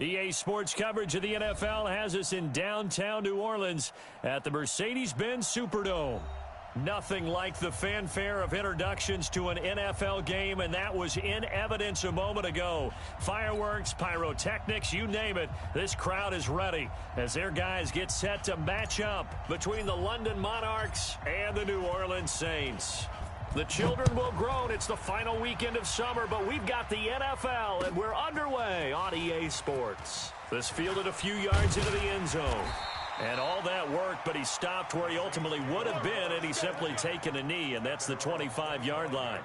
EA Sports coverage of the NFL has us in downtown New Orleans at the Mercedes-Benz Superdome. Nothing like the fanfare of introductions to an NFL game, and that was in evidence a moment ago. Fireworks, pyrotechnics, you name it, this crowd is ready as their guys get set to match up between the London Monarchs and the New Orleans Saints. The children will groan. It's the final weekend of summer, but we've got the NFL, and we're underway on EA Sports. This fielded a few yards into the end zone. And all that worked, but he stopped where he ultimately would have been, and he's simply taken a knee, and that's the 25-yard line.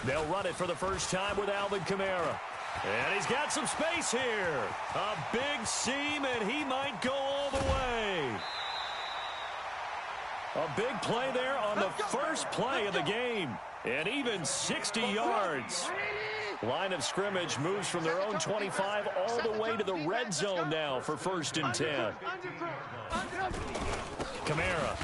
They'll run it for the first time with Alvin Kamara. And he's got some space here. A big seam, and he might go all the way. A big play there on the first play of the game. And even 60 yards. Line of scrimmage moves from their own 25 all the way to the red zone now for 1st and 10. Kamara.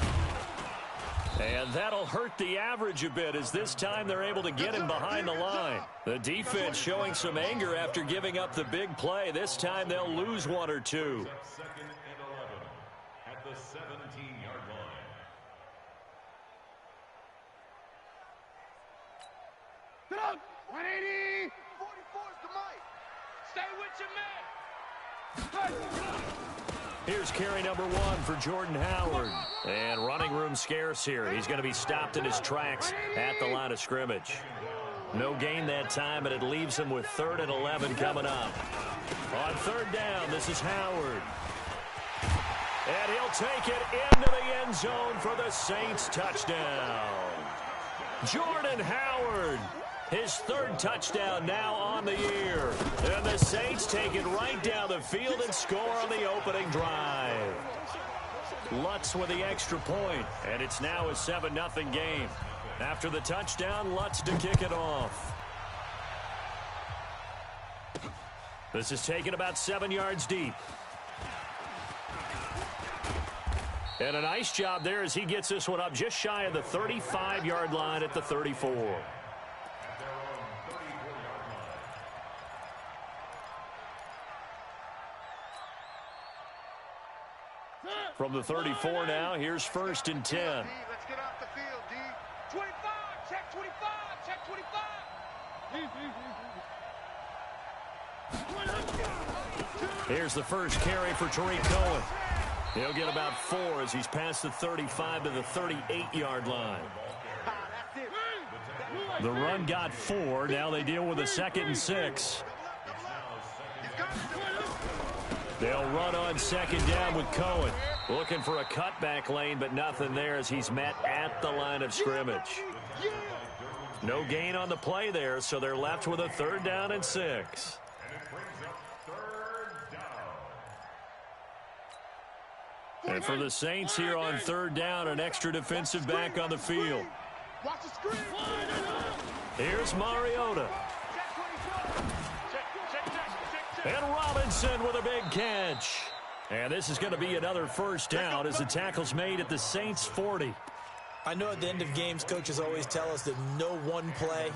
And that'll hurt the average a bit as this time they're able to get him behind the line. The defense showing some anger after giving up the big play. This time they'll lose one or two. 2nd and 11 at the 17-yard line. Get up! 180! 44 is the mic. Stay with your man. Here's carry number 1 for Jordan Howard. And running room scarce here. He's going to be stopped in his tracks at the line of scrimmage. No gain that time, and it leaves him with 3rd and 11 coming up. On 3rd down, this is Howard. And he'll take it into the end zone for the Saints touchdown. Jordan Howard. His 3rd touchdown now on the year. And the Saints take it right down the field and score on the opening drive. Lutz with the extra point, and it's now a 7-0 game. After the touchdown, Lutz to kick it off. This is taken about 7 yards deep. And a nice job there as he gets this one up just shy of the 35-yard line at the 34. From the 34 now, here's 1st and 10. Let's get off the field, D. 25, check 25, check 25. Here's the first carry for Tariq Cohen. He'll get about 4 as he's past the 35 to the 38-yard line. The run got 4. Now they deal with a 2nd and 6. They'll run on 2nd down with Cohen. Looking for a cutback lane, but nothing there as he's met at the line of scrimmage. No gain on the play there, so they're left with a 3rd down and 6. And for the Saints here on 3rd down, an extra defensive back on the field. Here's Mariota. And Robinson with a big catch. And this is going to be another 1st down as the tackle's made at the Saints' 40. I know at the end of games, coaches always tell us that no one play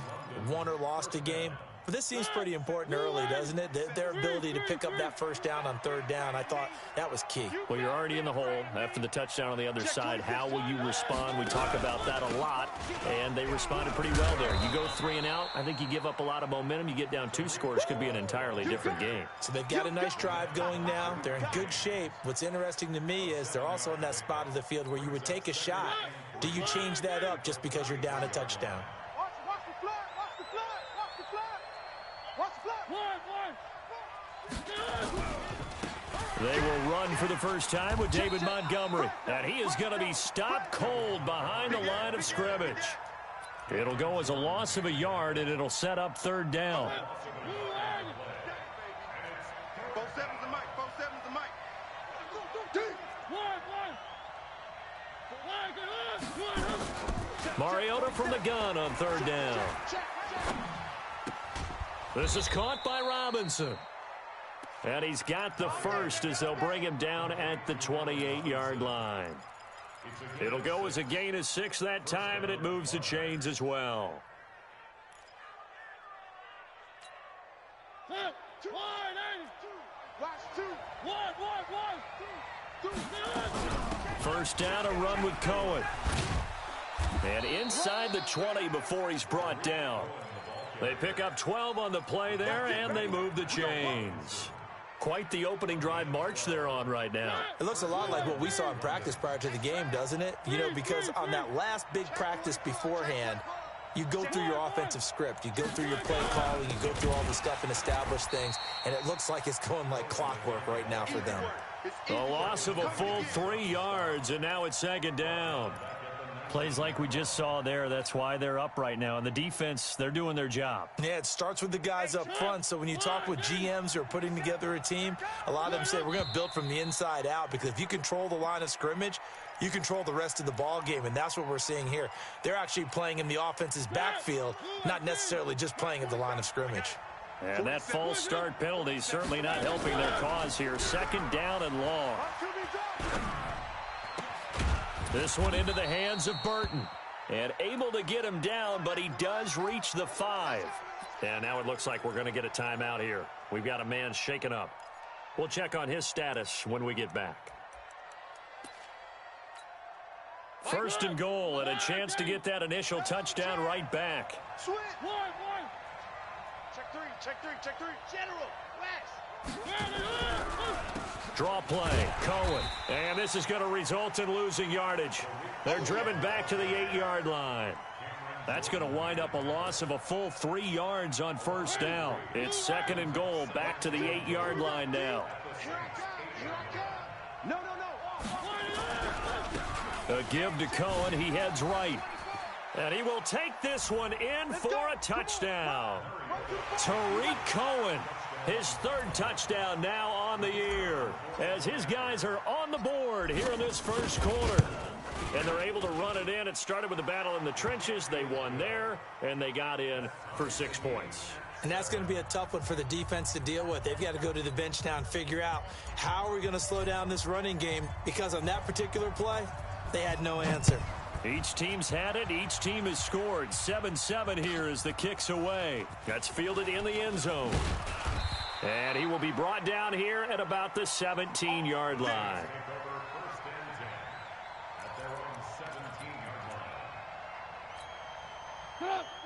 won or lost a game. But this seems pretty important early, doesn't it? Their ability to pick up that 1st down on 3rd down, I thought that was key. Well, you're already in the hole after the touchdown on the other side. How will you respond? We talk about that a lot, and they responded pretty well there. You go 3 and out, I think you give up a lot of momentum. You get down 2 scores, could be an entirely different game. So they've got a nice drive going now. They're in good shape. What's interesting to me is they're also in that spot of the field where you would take a shot. Do you change that up just because you're down a touchdown? They will run for the first time with David Montgomery. And he is going to be stopped cold behind the line of scrimmage. It'll go as a loss of a yard, and it'll set up 3rd down. 4-7's the mic. 4-7's the mic. Mariota from the gun on third down. This is caught by Robinson. And he's got the first as they'll bring him down at the 28-yard line. It'll go as a gain of 6 that time, and it moves the chains as well. First down, a run with Cohen. And inside the 20 before he's brought down. They pick up 12 on the play there, and they move the chains. Quite the opening drive march they're on right now. It looks a lot like what we saw in practice prior to the game, doesn't it? You know, because on that last big practice beforehand, you go through your offensive script. You go through your play calling. You go through all the stuff and establish things. And it looks like it's going like clockwork right now for them. A loss of a full 3 yards, and now it's second down. Plays like we just saw there. That's why they're up right now. And the defense, they're doing their job. Yeah, it starts with the guys up front. So when you talk with GMs who are putting together a team, a lot of them say we're going to build from the inside out, because if you control the line of scrimmage, you control the rest of the ball game, and that's what we're seeing here. They're actually playing in the offense's backfield, not necessarily just playing at the line of scrimmage. And that false start penalty is certainly not helping their cause here. Second down and long. This one into the hands of Burton. And able to get him down, but he does reach the 5. And now it looks like we're going to get a timeout here. We've got a man shaken up. We'll check on his status when we get back. First and goal, and a chance to get that initial touchdown right back. Switch. Check three. General, West. Draw play, Cohen. And this is going to result in losing yardage. They're driven back to the 8-yard line. That's going to wind up a loss of a full 3 yards on first down. It's second and goal, back to the 8-yard line now. Here I come. No. A give to Cohen. He heads right. And he will take this one in for a touchdown. Tariq Cohen, his 3rd touchdown now on the year, as his guys are on the board here in this first quarter. And they're able to run it in. It started with a battle in the trenches. They won there, and they got in for 6 points. And that's going to be a tough one for the defense to deal with. They've got to go to the bench now and figure out how are we going to slow down this running game, because on that particular play, they had no answer. Each team's had it. Each team has scored. 7-7 here as the kick's away. That's fielded in the end zone. And he will be brought down here at about the 17-yard line.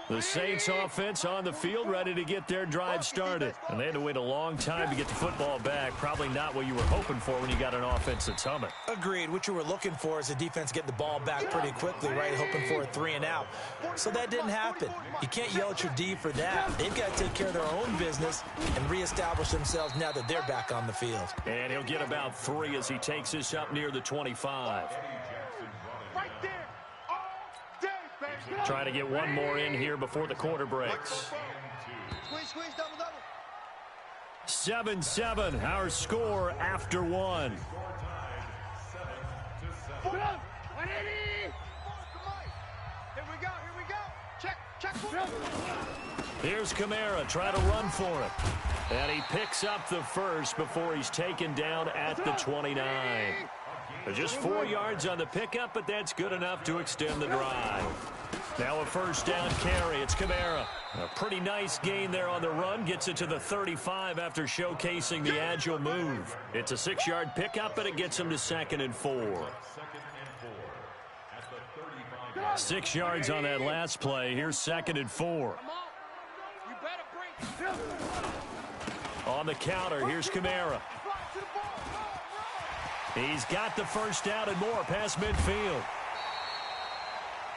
The Saints offense on the field, ready to get their drive started. And they had to wait a long time to get the football back. Probably not what you were hoping for when you got an offense that's humming. Agreed. What you were looking for is the defense get the ball back pretty quickly, right? Hoping for a 3 and out. So that didn't happen. You can't yell at your D for that. They've got to take care of their own business and reestablish themselves now that they're back on the field. And he'll get about 3 as he takes this up near the 25. Right there. Trying to get one more in here before the quarter breaks. Squeeze, double. 7-7, our score after 1. 180. Here we go. Check. Here's Kamara, try to run for it. And he picks up the first before he's taken down at the 29. Just 4 yards on the pickup, but that's good enough to extend the drive. Now a first down carry. It's Kamara. A pretty nice gain there on the run. Gets it to the 35 after showcasing the agile move. It's a 6-yard pickup, but it gets him to 2nd and 4. 6 yards on that last play. Here's 2nd and 4. On the counter, here's Kamara. He's got the first down and more past midfield.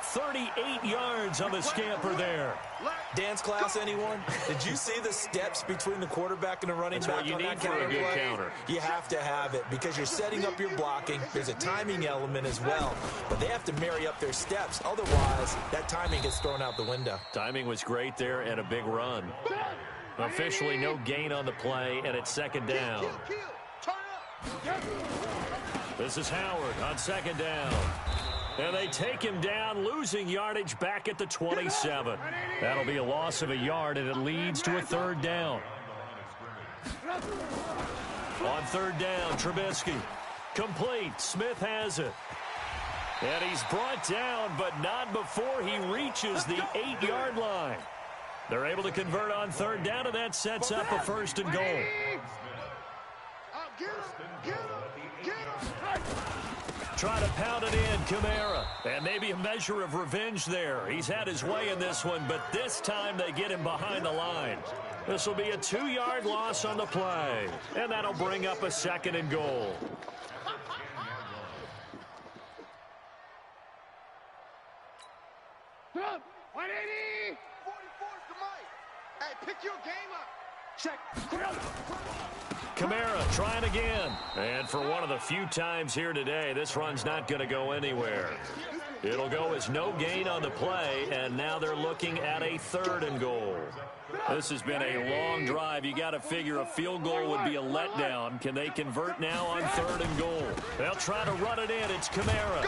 38 yards on the scamper there. Dance class, anyone? Did you see the steps between the quarterback and the running back? That's what you need for a good counter. You have to have it because you're setting up your blocking. There's a timing element as well, but they have to marry up their steps. Otherwise, that timing gets thrown out the window. Timing was great there and a big run. Officially no gain on the play, and it's 2nd down. Turn up. This is Howard on 2nd down. And they take him down, losing yardage back at the 27. That'll be a loss of a yard, and it leads to a third down. On third down, Trubisky. Complete. Smith has it. And he's brought down, but not before he reaches the 8-yard line. They're able to convert on third down, and that sets up a first and goal. Try to pound it in, Kamara. And maybe a measure of revenge there. He's had his way in this one, but this time they get him behind the line. This will be a 2-yard loss on the play. And that'll bring up a second and goal. Up, 180. 44's the mic. Hey, pick your game up. Check. Kamara trying again. And for one of the few times here today, this run's not going to go anywhere. It'll go as no gain on the play, and now they're looking at a third and goal. This has been a long drive. You got to figure a field goal would be a letdown. Can they convert now on third and goal? They'll try to run it in. It's Kamara.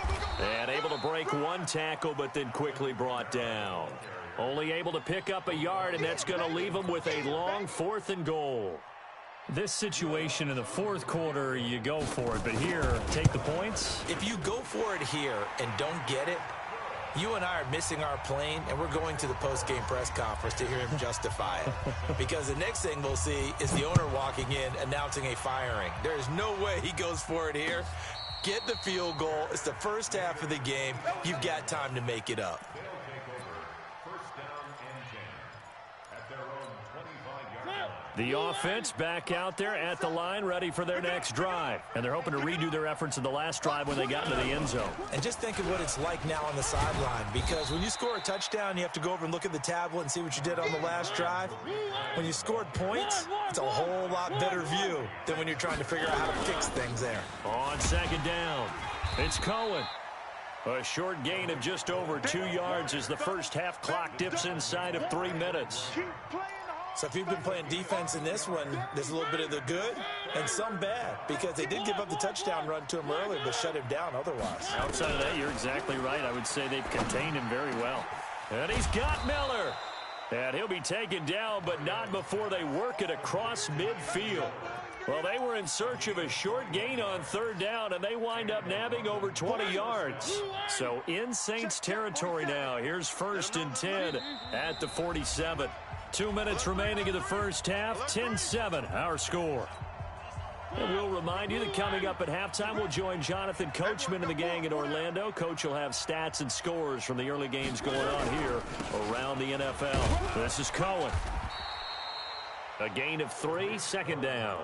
And able to break one tackle, but then quickly brought down. Only able to pick up a yard, and that's going to leave them with a long fourth and goal. This situation in the fourth quarter, you go for it. But here, take the points. If you go for it here and don't get it, you and I are missing our plane, and we're going to the post-game press conference to hear him justify it. Because the next thing we'll see is the owner walking in announcing a firing. There is no way he goes for it here. Get the field goal. It's the first half of the game. You've got time to make it up. The offense back out there at the line, ready for their next drive. And they're hoping to redo their efforts in the last drive when they got into the end zone. And just think of what it's like now on the sideline, because when you score a touchdown, you have to go over and look at the tablet and see what you did on the last drive. When you scored points, it's a whole lot better view than when you're trying to figure out how to fix things there. On second down, it's Cohen. A short gain of just over 2 yards as the first half clock dips inside of 3 minutes. So if you've been playing defense in this one, there's a little bit of the good and some bad, because they did give up the touchdown run to him earlier, but shut him down otherwise. Outside of that, you're exactly right. I would say they've contained him very well. And he's got Miller. And he'll be taken down, but not before they work it across midfield. Well, they were in search of a short gain on third down, and they wind up nabbing over 20 yards. So in Saints territory now. Here's first and 10 at the 47. 2 minutes remaining in the first half, 10-7, our score. And we'll remind you that coming up at halftime, we'll join Jonathan Coachman and the gang in Orlando. Coach will have stats and scores from the early games going on here around the NFL. This is Cohen. A gain of 3, second down.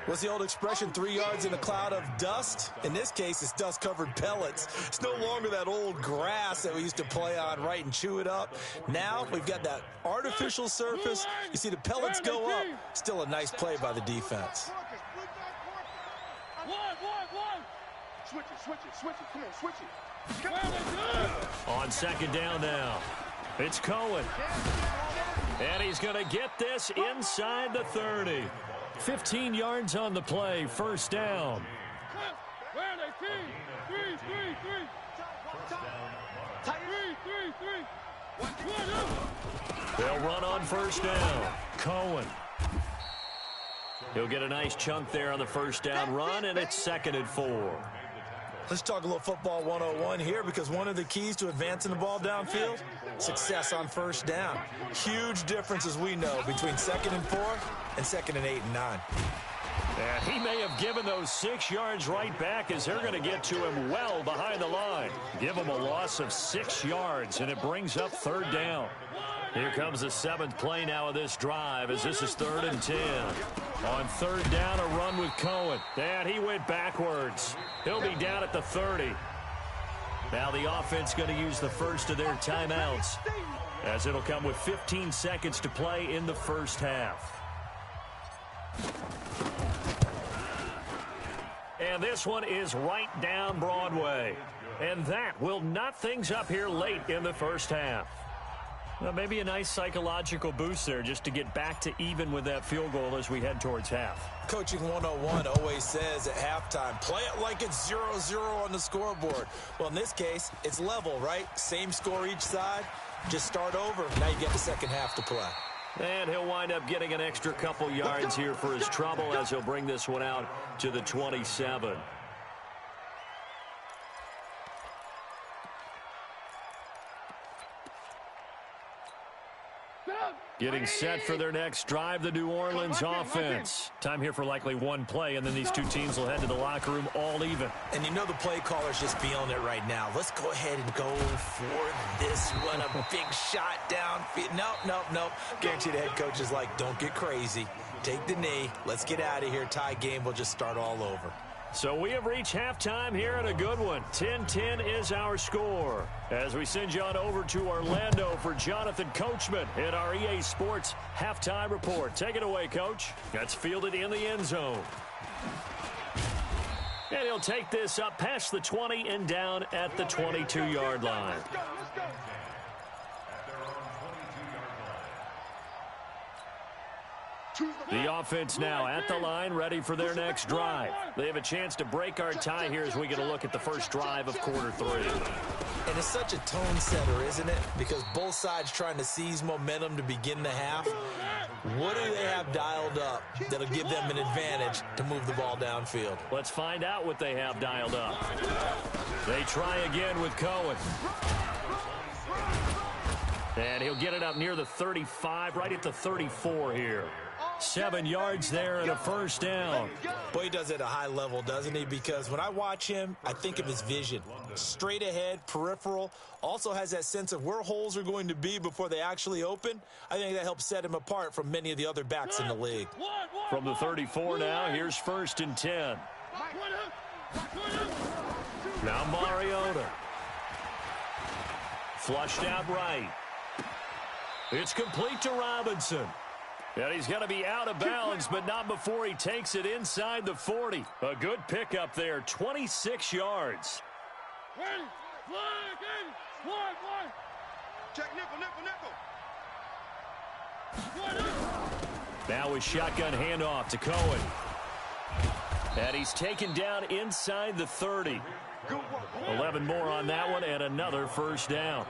What's the old expression, 3 yards in a cloud of dust? In this case, it's dust-covered pellets. It's no longer that old grass that we used to play on, right, and chew it up. Now we've got that artificial surface. You see the pellets go up. Still a nice play by the defense. Switch it. Come on, switch it. On second down now, it's Cohen. And he's going to get this inside the 30. 15 yards on the play, first down. Where are they? Three. They'll run on first down. Cohen. He'll get a nice chunk there on the first down run, and it's second and 4. Let's talk a little football 101 here, because one of the keys to advancing the ball downfield, success on first down. Huge difference, as we know, between second and 4 and second and 8 and 9. And he may have given those 6 yards right back, as they're going to get to him well behind the line. Give him a loss of 6 yards, and it brings up third down. Here comes the 7th play now of this drive, as this is 3rd and 10. On third down, a run with Cohen. And he went backwards. He'll be down at the 30. Now the offense going to use the first of their timeouts, as it'll come with 15 seconds to play in the first half. And this one is right down Broadway. And that will knot things up here late in the first half. Well, maybe a nice psychological boost there just to get back to even with that field goal as we head towards half. Coaching 101 always says at halftime, play it like it's 0-0 on the scoreboard. Well, in this case, it's level, right? Same score each side. Just start over. Now you get the second half to play. And he'll wind up getting an extra couple yards here for his trouble as he'll bring this one out to the 27. Getting set for their next drive, the New Orleans offense. Time here for likely one play, and then these two teams will head to the locker room all even. And you know the play caller's just feeling it right now. Let's go ahead and go for this one. A big shot down. Nope. Guarantee the head coach is like, don't get crazy. Take the knee. Let's get out of here. Tie game. We'll just start all over. So we have reached halftime here in a good one. 10-10 is our score. As we send you on over to Orlando for Jonathan Coachman in our EA Sports Halftime Report. Take it away, Coach. That's fielded in the end zone. And he'll take this up past the 20 and down at the 22-yard line. The offense now at the line, ready for their next drive. They have a chance to break our tie here as we get a look at the first drive of quarter 3. And it's such a tone setter, isn't it? Because both sides trying to seize momentum to begin the half. What do they have dialed up that'll give them an advantage to move the ball downfield? Let's find out what they have dialed up. They try again with Cohen. And he'll get it up near the 35, right at the 34 here. 7 yards there and a first down. Boy, he does it at a high level, doesn't he? Because when I watch him, I think of his vision. Straight ahead, peripheral. Also has that sense of where holes are going to be before they actually open. I think that helps set him apart from many of the other backs in the league. From the 34 now, here's 1st and 10. Now Mariota. Flushed out right. It's complete to Robinson. And he's going to be out of bounds, but not before he takes it inside the 40. A good pickup there, 26 yards. Check nickel. Now a shotgun handoff to Cohen. And he's taken down inside the 30. 11 more on that one and another first down.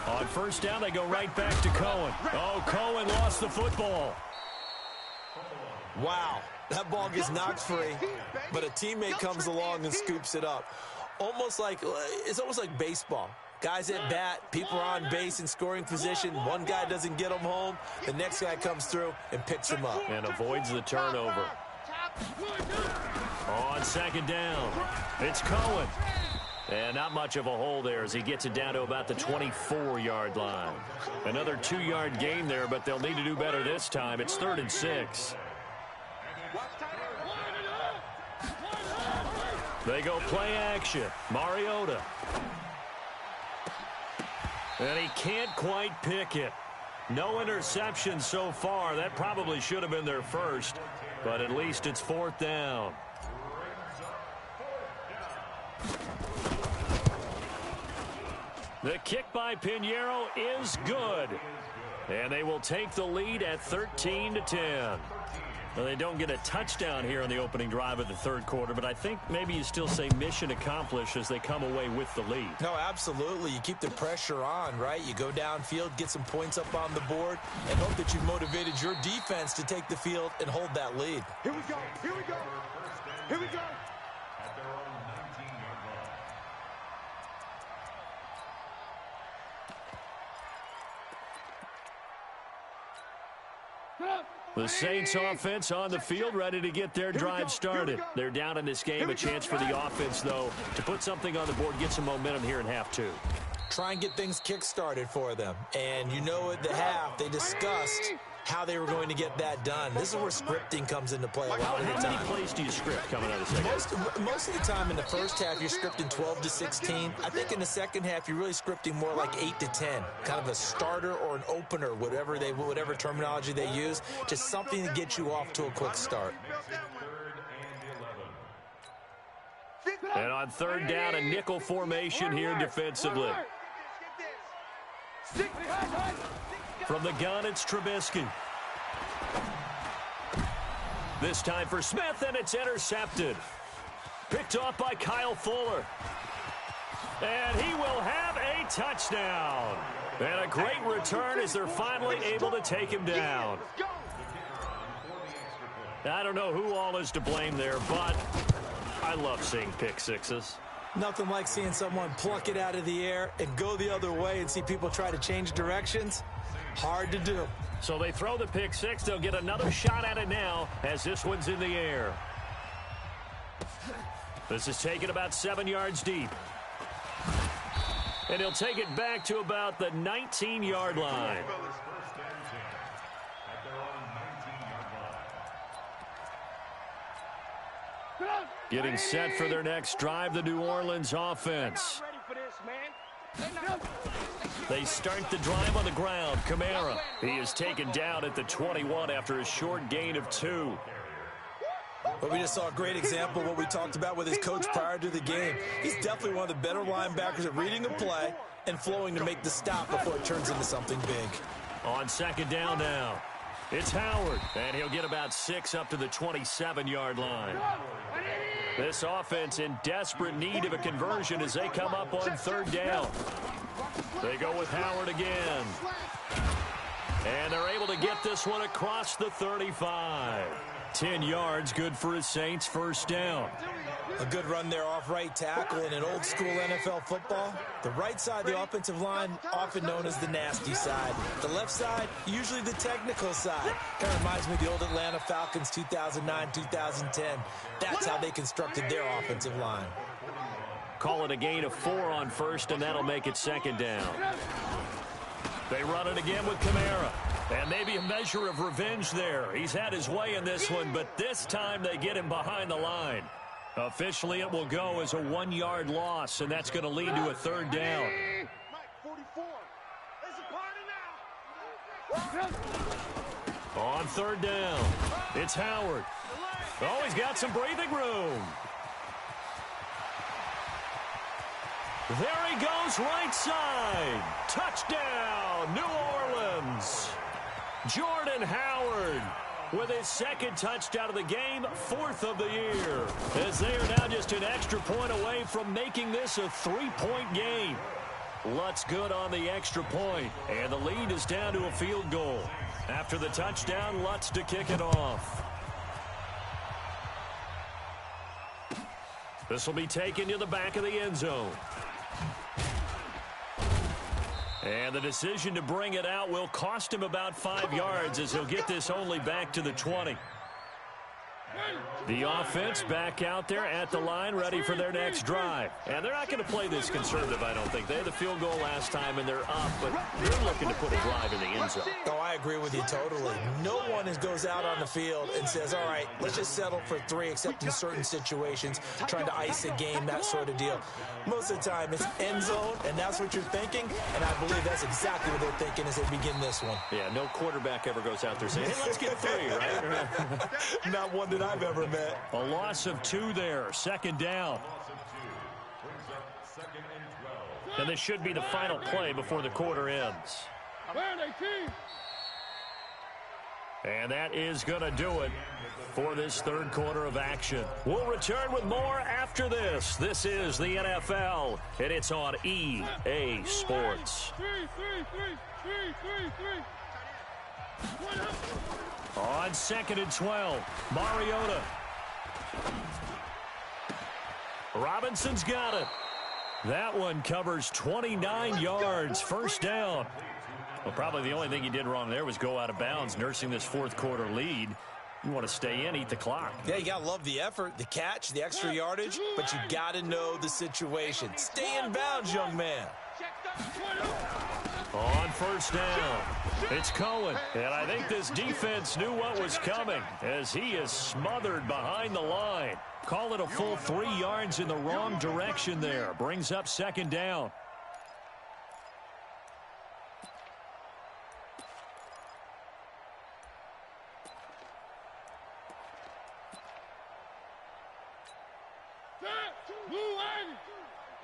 On first down, they go right back to Cohen. Oh, Cohen lost the football. Wow, that ball gets knocked free, but a teammate comes along and scoops it up. It's almost like baseball. Guys at bat, people are on base in scoring position. One guy doesn't get him home. The next guy comes through and picks him up. And avoids the turnover. On second down, it's Cohen. And not much of a hole there as he gets it down to about the 24-yard line. Another 2-yard gain there, but they'll need to do better this time. It's 3rd and 6. They go play action. Mariota. And he can't quite pick it. No interception so far. That probably should have been their first, but at least it's 4th down. The kick by Pinheiro is good. And they will take the lead at 13-10. Well, they don't get a touchdown here on the opening drive of the third quarter, but I think maybe you still say mission accomplished as they come away with the lead. No, absolutely. You keep the pressure on, right? You go downfield, get some points up on the board, and hope that you've motivated your defense to take the field and hold that lead. Here we go. The Saints offense on the field, ready to get their drive started. They're down in this game. A chance for the offense, though, to put something on the board, get some momentum here in half 2. Try and get things kick-started for them. And you know at the half, they discussed how they were going to get that done. This is where scripting comes into play a lot of the time. How many plays do you script coming out of the second half? Most of the time in the first half, you're scripting 12 to 16. I think in the second half, you're really scripting more like 8 to 10. Kind of a starter or an opener, whatever terminology they use. Just something to get you off to a quick start. And on third down, a nickel formation here defensively. From the gun, it's Trubisky. This time for Smith, and it's intercepted. Picked off by Kyle Fuller. And he will have a touchdown. And a great return as they're finally able to take him down. I don't know who all is to blame there, but I love seeing pick sixes. Nothing like seeing someone pluck it out of the air and go the other way and see people try to change directions. Hard to do. So they throw the pick six. They'll get another shot at it now as this one's in the air. This is taken about 7 yards deep. And he'll take it back to about the 19-yard line. Getting set for their next drive, the New Orleans offense. They start the drive on the ground. Kamara, he is taken down at the 21 after a short gain of 2. But we just saw a great example of what we talked about with his coach prior to the game. He's definitely one of the better linebackers at reading a play and flowing to make the stop before it turns into something big. On second down now, it's Howard, and he'll get about 6 up to the 27-yard line. This offense in desperate need of a conversion as they come up on third down. They go with Howard again. And they're able to get this one across the 35. 10 yards, good for his Saints, first down. A good run there off right tackle in an old school NFL football. The right side of the offensive line, often known as the nasty side. The left side, usually the technical side. Kind of reminds me of the old Atlanta Falcons 2009-2010. That's how they constructed their offensive line. Call it a gain of 4 on first, and that'll make it second down. They run it again with Kamara. And maybe a measure of revenge there. He's had his way in this one, but this time they get him behind the line. Officially, it will go as a 1-yard loss, and that's going to lead to a third down. On third down, it's Howard. Oh, he's got some breathing room. There he goes, right side. Touchdown, New Orleans. Jordan Howard with his second touchdown of the game, 4th of the year, as they are now just an extra point away from making this a 3-point game. Lutz good on the extra point, and the lead is down to a field goal. After the touchdown, Lutz to kick it off. This will be taken to the back of the end zone. And the decision to bring it out will cost him about 5 yards as he'll get this only back to the 20. The offense back out there at the line, ready for their next drive. And they're not going to play this conservative, I don't think. They had the field goal last time, and they're up, but they're looking to put a drive in the end zone. Oh, I agree with you totally. No one goes out on the field and says, all right, let's just settle for 3, except in certain situations, trying to ice a game, that sort of deal. Most of the time, it's end zone, and that's what you're thinking, and I believe that's exactly what they're thinking as they begin this one. Yeah, no quarterback ever goes out there saying, hey, let's get 3, right? Not one that I've ever met. A loss of 2 there, second down. And this should be the final play before the quarter ends. And that is going to do it for this third quarter of action. We'll return with more after this. This is the NFL, and it's on EA Sports. On 2nd and 12, Mariota. Robinson's got it. That one covers 29 yards, first down. Well, probably the only thing he did wrong there was go out of bounds, nursing this fourth quarter lead. You want to stay in, eat the clock. Yeah, you got to love the effort, the catch, the extra yardage, but you got to know the situation. Stay in bounds, young man. On first down, it's Cohen. And I think this defense knew what was coming as he is smothered behind the line. Call it a full 3 yards in the wrong direction there. Brings up second down.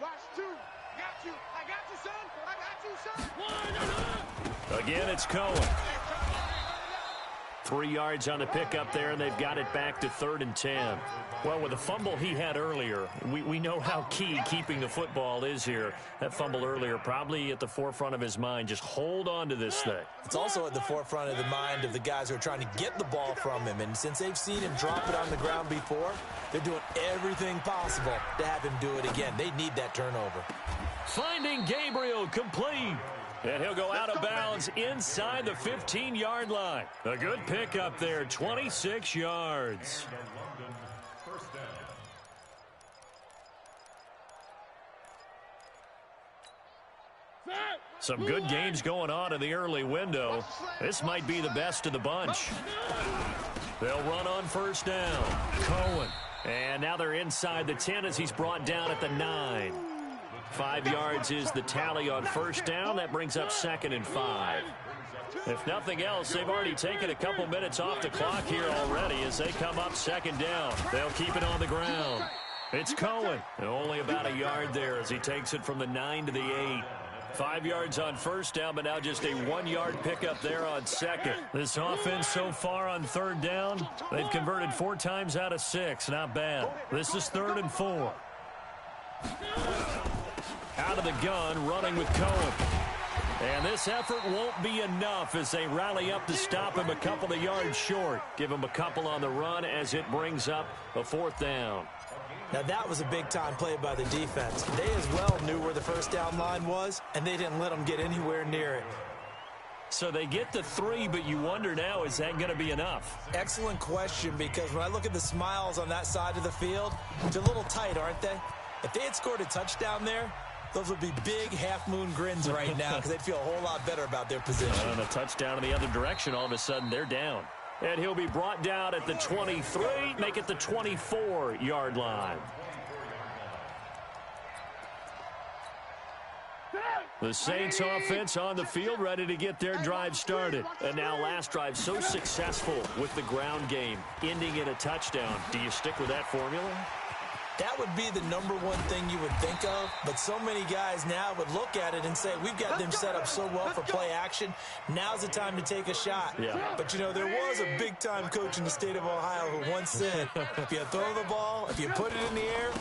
Watch two. Got you. I got you, son. I got you, son. Again, it's Cohen. 3 yards on the pickup there, and they've got it back to 3rd and 10. Well, with the fumble he had earlier, we know how key keeping the football is here. That fumble earlier probably at the forefront of his mind. Just hold on to this thing. It's also at the forefront of the mind of the guys who are trying to get the ball from him. And since they've seen him drop it on the ground before, they're doing everything possible to have him do it again. They need that turnover. Finding Gabriel complete. And he'll go out of bounds inside the 15-yard line. A good pickup there, 26 yards. Some good games going on in the early window. This might be the best of the bunch. They'll run on 1st down. Cohen. And now they're inside the 10 as he's brought down at the 9. 5 yards is the tally on 1st down. That brings up 2nd and 5. If nothing else, they've already taken a couple minutes off the clock here already as they come up 2nd down. They'll keep it on the ground. It's Cohen. Only about a yard there as he takes it from the 9 to the 8. 5 yards on 1st down, but now just a 1-yard pickup there on 2nd. This offense so far on 3rd down, they've converted 4 times out of 6. Not bad. This is 3rd and 4. Out of the gun, running with Cohen. And this effort won't be enough as they rally up to stop him a couple of yards short. Give him a couple on the run as it brings up a 4th down. Now, that was a big-time play by the defense. They as well knew where the 1st down line was, and they didn't let them get anywhere near it. So they get the 3, but you wonder now, is that going to be enough? Excellent question, because when I look at the smiles on that side of the field, they're a little tight, aren't they? If they had scored a touchdown there, those would be big half-moon grins right now because they'd feel a whole lot better about their position. And a touchdown in the other direction, all of a sudden they're down. And he'll be brought down at the 23, make it the 24-yard line. The Saints offense on the field, ready to get their drive started. And now last drive so successful with the ground game, ending in a touchdown. Do you stick with that formula? That would be the #1 thing you would think of, but so many guys now would look at it and say, we've got them set up so well for play action, now's the time to take a shot. Yeah. But, you know, there was a big-time coach in the state of Ohio who once said, if you throw the ball, if you put it in the air,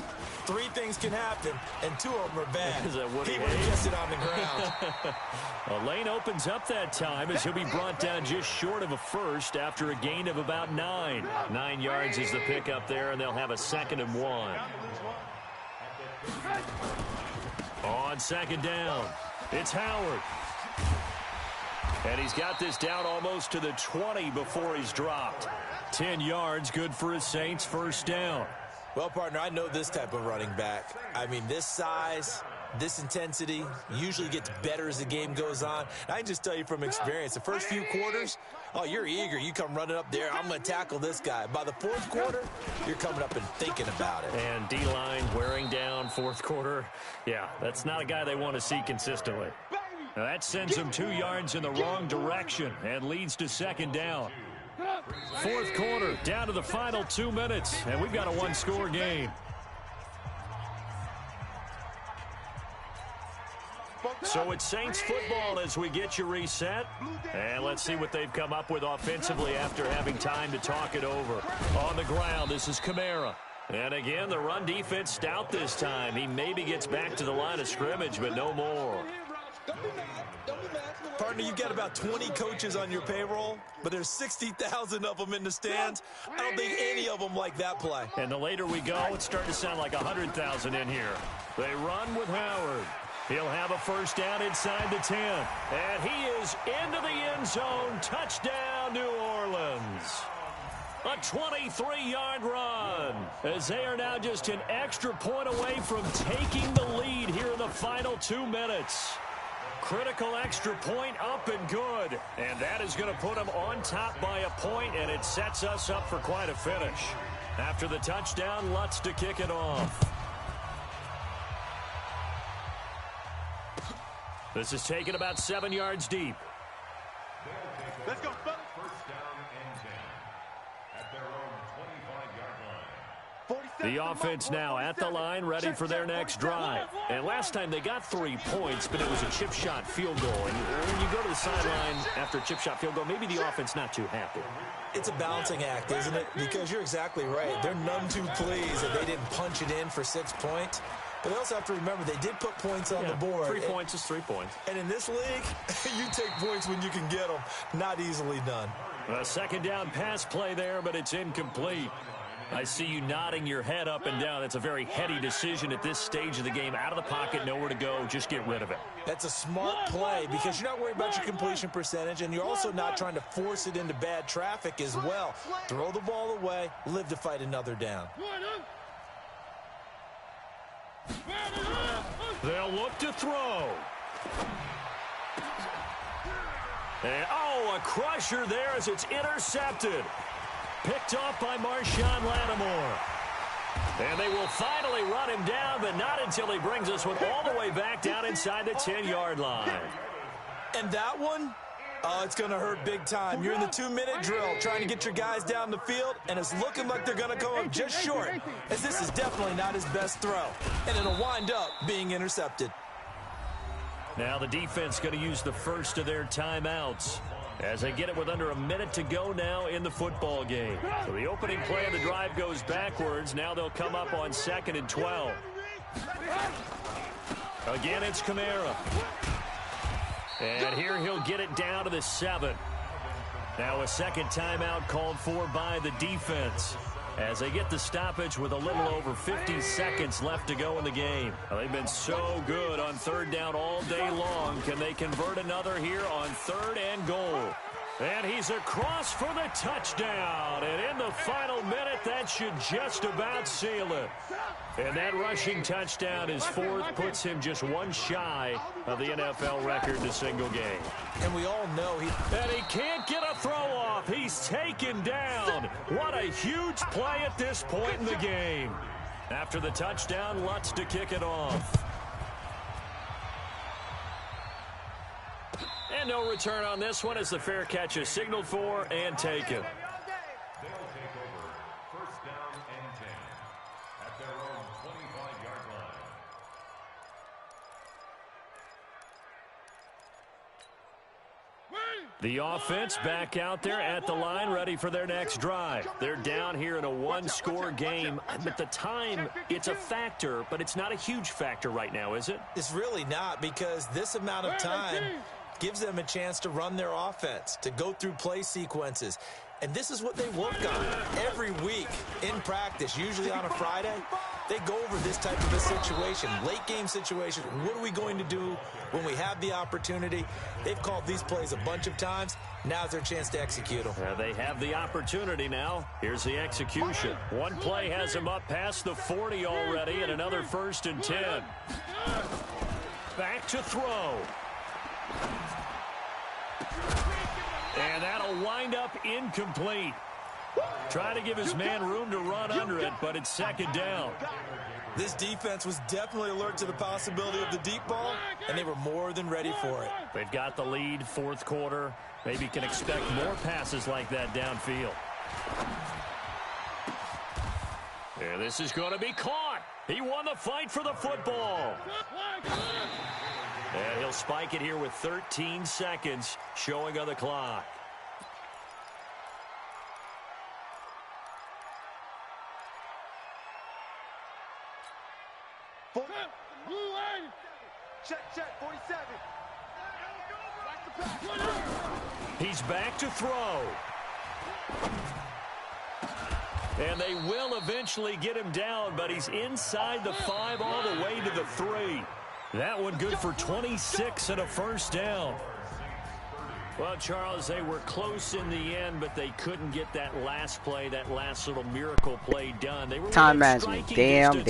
3 things can happen, and 2 of them are bad. Is that what he would have kept it on the ground. A lane opens up that time as he'll be brought down just short of a first after a gain of about 9. 9 yards is the pickup there, and they'll have a 2nd and 1. On 2nd down, it's Howard. And he's got this down almost to the 20 before he's dropped. 10 yards, good for his Saints, 1st down. Well, partner, I know this type of running back. I mean, this size, this intensity usually gets better as the game goes on. I can just tell you from experience, the first few quarters, oh, you're eager. You come running up there, I'm going to tackle this guy. By the 4th quarter, you're coming up and thinking about it. And D-line wearing down 4th quarter. Yeah, that's not a guy they want to see consistently. Now that sends him 2 yards in the wrong direction and leads to 2nd down. 4th quarter, down to the final 2 minutes, and we've got a 1-score game. So it's Saints football as we get you reset. And let's see what they've come up with offensively after having time to talk it over. On the ground, this is Kamara. And again, the run defense stout this time. He maybe gets back to the line of scrimmage, but no more. Partner, you've got about 20 coaches on your payroll, but there's 60,000 of them in the stands. I don't think any of them like that play. And the later we go, it's starting to sound like 100,000 in here. They run with Howard. He'll have a 1st down inside the 10. And he is into the end zone. Touchdown, New Orleans. A 23-yard run as they are now just an extra point away from taking the lead here in the final 2 minutes. Critical extra point up and good. And that is going to put them on top by a point, and it sets us up for quite a finish. After the touchdown, Lutz to kick it off. This is taken about 7 yards deep. Let's go, fellas. 1st down and 10 at their own 25-yard line. The offense now at the line, ready for their next drive. And last time they got 3 points, but it was a chip shot field goal. And when you go to the sideline after a chip shot field goal, maybe the offense not too happy. It's a balancing act, isn't it? Because you're exactly right. They're none too pleased that they didn't punch it in for 6 points. But they also have to remember they did put points on the board. 3 points is 3 points. And in this league, you take points when you can get them. Not easily done. A second down pass play there, but it's incomplete. I see you nodding your head up and down. That's a very heady decision at this stage of the game. Out of the pocket, nowhere to go. Just get rid of it. That's a smart play because you're not worried about your completion percentage, and you're also not trying to force it into bad traffic as well. Throw the ball away, live to fight another down. They'll look to throw. And, a crusher there as it's intercepted. Picked off by Marshawn Lattimore. And they will finally run him down, but not until he brings us one all the way back down inside the 10-yard line. And that one, it's going to hurt big time. You're in the 2-minute drill trying to get your guys down the field, and it's looking like they're going to come up just short, as this is definitely not his best throw. And it'll wind up being intercepted. Now the defense going to use the first of their timeouts as they get it with under a minute to go now in the football game. So the opening play of the drive goes backwards. Now they'll come up on 2nd and 12. Again, it's Kamara. And here he'll get it down to the 7. Now a second timeout called for by the defense as they get the stoppage with a little over 50 seconds left to go in the game. Well, they've been so good on third down all day long. Can they convert another here on 3rd and goal? And he's across for the touchdown. And in the final minute, that should just about seal it. And that rushing touchdown, his 4th, puts him just one shy of the NFL record in a single game. And we all know and he can't get a throw off. He's taken down. What a huge play at this point in the game. After the touchdown, Lutz to kick it off. And no return on this one as the fair catch is signaled for and taken. They'll take over 1st down and 10 at their own 25-yard line. The offense back out there at the line, ready for their next drive. They're down here in a one-score game. At the time, it's a factor, but it's not a huge factor right now, is it? It's really not, because this amount of time gives them a chance to run their offense, to go through play sequences. And this is what they work on every week in practice, usually on a Friday. They go over this type of a situation, late game situation. What are we going to do when we have the opportunity? They've called these plays a bunch of times. Now's their chance to execute them. They have the opportunity now. Here's the execution. One play has them up past the 40 already, and another 1st and 10. Back to throw. And that'll wind up incomplete. Trying to give his man room to run under it, but it's 2nd down. This defense was definitely alert to the possibility of the deep ball, and they were more than ready for it. They've got the lead, 4th quarter. Maybe can expect more passes like that downfield. And this is going to be caught. He won the fight for the football. And he'll spike it here with 13 seconds showing on the clock. Check, 47. He's back to throw. And they will eventually get him down, but he's inside the 5 all the way to the 3. That one good for 26 and a 1st down. Well, Charles, they were close in the end, but they couldn't get that last play, that last little miracle play done. They were time management. Damn.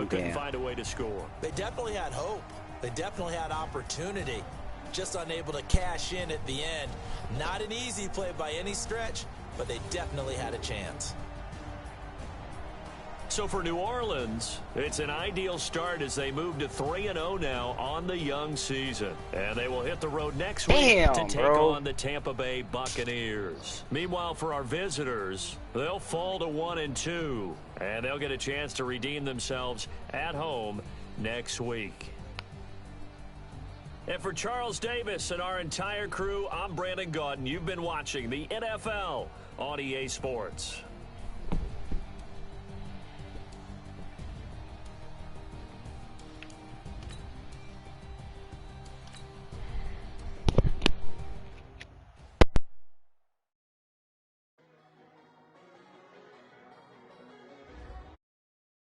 Couldn't find a way to score. They definitely had hope. They definitely had opportunity. Just unable to cash in at the end. Not an easy play by any stretch, but they definitely had a chance. So for New Orleans, it's an ideal start as they move to 3-0 now on the young season. And they will hit the road next week to take on the Tampa Bay Buccaneers. Meanwhile, for our visitors, they'll fall to 1-2. And they'll get a chance to redeem themselves at home next week. And for Charles Davis and our entire crew, I'm Brandon Gaudin. You've been watching the NFL on EA Sports.